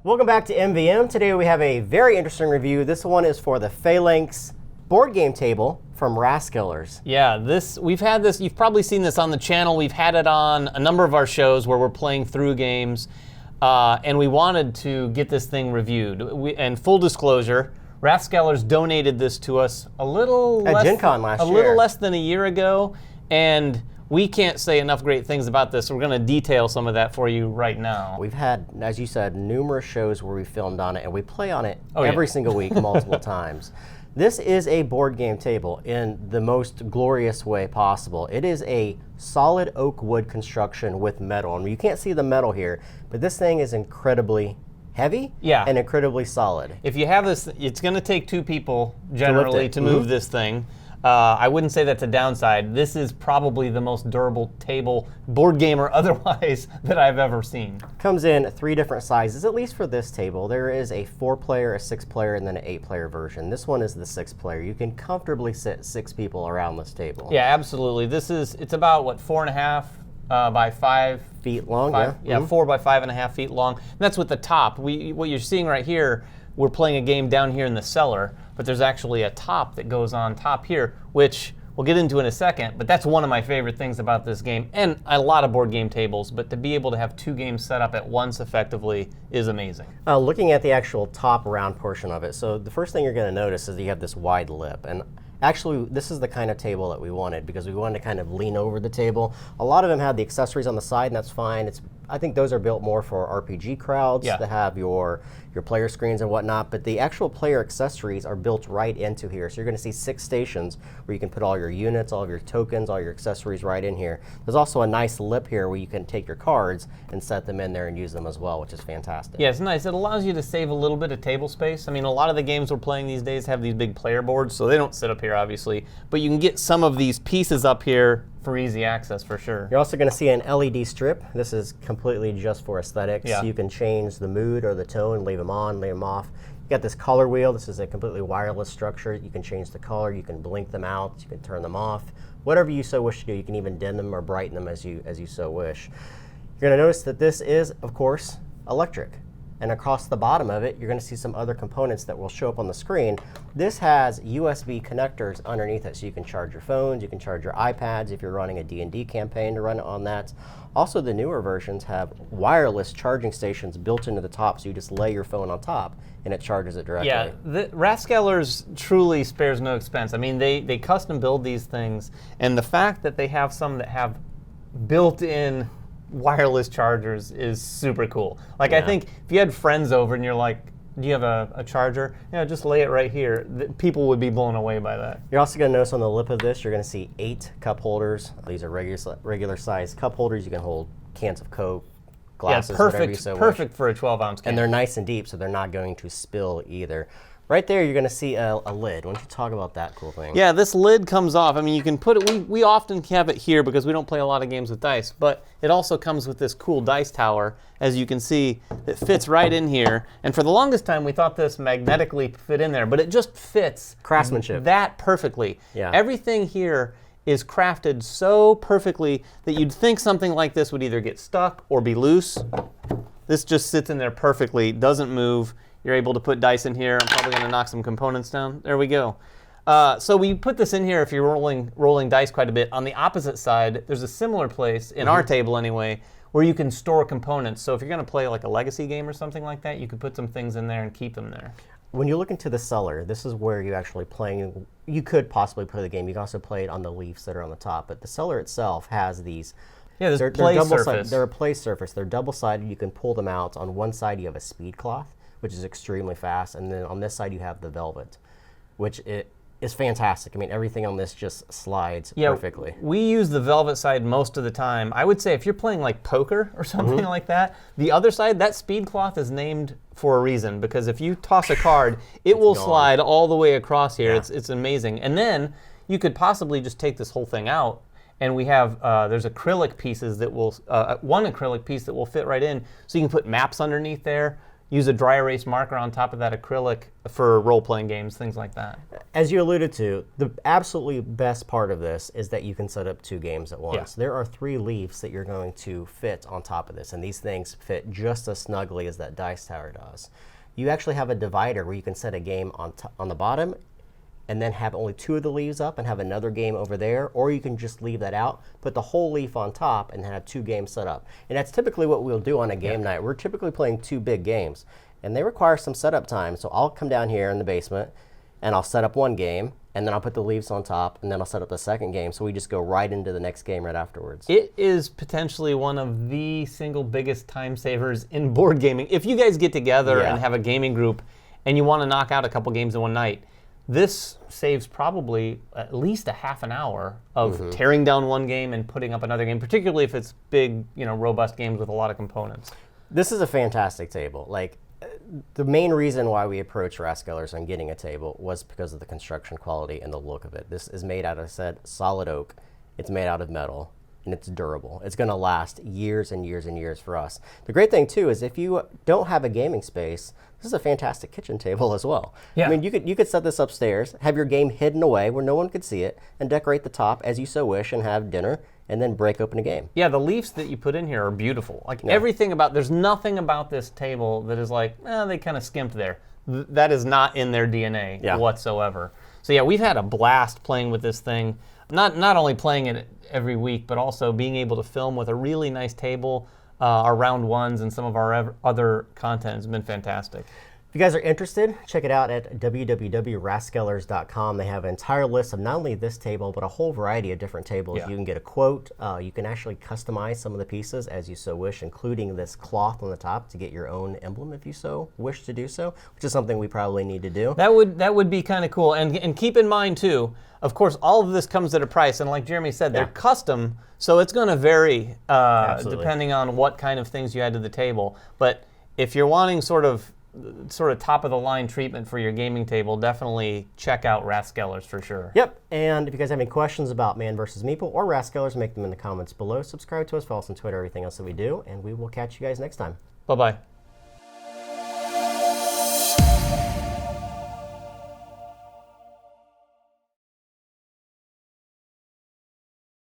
Welcome back to MVM. Today we have a very interesting review. This one is for the Phalanx board game table from Rathskellers. Yeah, we've had this, you've probably seen this on the channel. We've had it on a number of our shows where we're playing through games, and we wanted to get this thing reviewed. And full disclosure, Rathskellers donated this to us a little at Gen Con last year. A little less than a year ago, and we can't say enough great things about this, so we're going to detail some of that for you right now. We've had, as you said, numerous shows where we filmed on it, and we play on it every single week, multiple times. This is a board game table in the most glorious way possible. It is a solid oak wood construction with metal. I mean, you can't see the metal here, but this thing is incredibly heavy and incredibly solid. If you have this, it's going to take two people generally to move this thing. I wouldn't say that's a downside. This is probably the most durable table, board game or otherwise, that I've ever seen. Comes in 3 different sizes, at least for this table. There is a 4-player, a 6-player, and then an 8-player version. This one is the 6-player. You can comfortably sit 6 people around this table. Yeah, absolutely. It's about, what, 4.5 by 5 feet long? Yeah, 4 by 5.5 feet long. And that's with the top. What you're seeing right here, we're playing a game down here in the cellar, but there's actually a top that goes on top here, which we'll get into in a second, but that's one of my favorite things about this game, and a lot of board game tables, but to be able to have 2 games set up at once effectively is amazing. Looking at the actual top round portion of it, so the first thing you're going to notice is that you have this wide lip, and actually, this is the kind of table that we wanted because we wanted to kind of lean over the table. A lot of them have the accessories on the side, and that's fine. I think those are built more for RPG crowds to have your player screens and whatnot, but the actual player accessories are built right into here. So you're going to see 6 stations where you can put all your units, all of your tokens, all your accessories right in here. There's also a nice lip here where you can take your cards and set them in there and use them as well, which is fantastic. Yeah, it's nice. It allows you to save a little bit of table space. I mean, a lot of the games we're playing these days have these big player boards, so they don't sit up here, obviously, but you can get some of these pieces up here for easy access, for sure. You're also going to see an LED strip. This is completely just for aesthetics. Yeah. You can change the mood or the tone, leave them on, leave them off. You got this color wheel. This is a completely wireless structure. You can change the color. You can blink them out. You can turn them off. Whatever you so wish to do. You can even dim them or brighten them as you so wish. You're going to notice that this is, of course, electric. And across the bottom of it, you're going to see some other components that will show up on the screen. This has USB connectors underneath it, so you can charge your phones, you can charge your iPads if you're running a D&D campaign to run it on that. Also, the newer versions have wireless charging stations built into the top, so you just lay your phone on top and it charges it directly. Yeah, the Rathskellers truly spares no expense. I mean, they custom build these things, and the fact that they have some that have built-in wireless chargers is super cool. Like, I think if you had friends over and you're like, do you have a charger? Yeah, just lay it right here. People would be blown away by that. You're also going to notice on the lip of this, you're going to see 8 cup holders. These are regular size cup holders. You can hold cans of Coke, glasses, whatever you so wish. Perfect for a 12-ounce can. And they're nice and deep, so they're not going to spill either. Right there, you're going to see a lid. Why don't you talk about that cool thing? Yeah, this lid comes off. I mean, you can put it, we often have it here because we don't play a lot of games with dice, but it also comes with this cool dice tower, as you can see, that fits right in here. And for the longest time, we thought this magnetically fit in there, but it just fits craftsmanship that perfectly. Yeah. Everything here is crafted so perfectly that you'd think something like this would either get stuck or be loose. This just sits in there perfectly, doesn't move. You're able to put dice in here. I'm probably going to knock some components down. There we go. So we put this in here if you're rolling dice quite a bit. On the opposite side, there's a similar place, in our table anyway, where you can store components. So if you're going to play like a legacy game or something like that, you could put some things in there and keep them there. When you look into the cellar, this is where you actually playing. You could possibly play the game. You can also play it on the leaves that are on the top. But the cellar itself has these. Yeah, they're play surface. They're a play surface. They're double-sided. You can pull them out. On one side, you have a speed cloth, which is extremely fast. And then on this side, you have the velvet, which is fantastic. I mean, everything on this just slides perfectly. We use the velvet side most of the time. I would say if you're playing like poker or something like that, the other side, that speed cloth is named for a reason, because if you toss a card, it will slide all the way across here. Yeah. It's amazing. And then you could possibly just take this whole thing out, and we have, there's acrylic pieces that will, one acrylic piece that will fit right in, so you can put maps underneath there. use a dry erase marker on top of that acrylic for role-playing games, things like that. As you alluded to, the absolutely best part of this is that you can set up 2 games at once. Yeah. There are 3 leaves that you're going to fit on top of this, and these things fit just as snugly as that dice tower does. You actually have a divider where you can set a game on the bottom and then have only 2 of the leaves up and have another game over there, or you can just leave that out, put the whole leaf on top, and then have 2 games set up. And that's typically what we'll do on a game night. We're typically playing 2 big games, and they require some setup time. So I'll come down here in the basement, and I'll set up 1 game, and then I'll put the leaves on top, and then I'll set up the second game, so we just go right into the next game right afterwards. It is potentially one of the single biggest time savers in board gaming. If you guys get together and have a gaming group, and you want to knock out a couple games in one night, this saves probably at least a half an hour of tearing down one game and putting up another game, particularly if it's big, robust games with a lot of components. This is a fantastic table. Like, the main reason why we approached Rathskellers on getting a table was because of the construction quality and the look of it. This is made out of, solid oak. It's made out of metal, and it's durable. It's going to last years and years and years for us. The great thing, too, is if you don't have a gaming space, this is a fantastic kitchen table as well. Yeah. I mean, you could set this upstairs, have your game hidden away where no one could see it, and decorate the top as you so wish and have dinner, and then break open a game. Yeah, the leaves that you put in here are beautiful. Like everything about, there's nothing about this table that is like, they kind of skimped there. That is not in their DNA whatsoever. So yeah, we've had a blast playing with this thing. Not only playing it every week, but also being able to film with a really nice table. Our round ones and some of our other content has been fantastic. If you guys are interested, check it out at www.rathskellers.com. They have an entire list of not only this table, but a whole variety of different tables. Yeah. You can get a quote. You can actually customize some of the pieces as you so wish, including this cloth on the top to get your own emblem if you so wish to do so, which is something we probably need to do. That would be kind of cool. And keep in mind, too, of course, all of this comes at a price. And like Jeremy said, they're custom, so it's going to vary depending on what kind of things you add to the table. But if you're wanting sort of top-of-the-line treatment for your gaming table, definitely check out Rathskellers for sure. Yep, and if you guys have any questions about Man vs. Meeple or Rathskellers, make them in the comments below. Subscribe to us, follow us on Twitter, everything else that we do, and we will catch you guys next time. Bye-bye.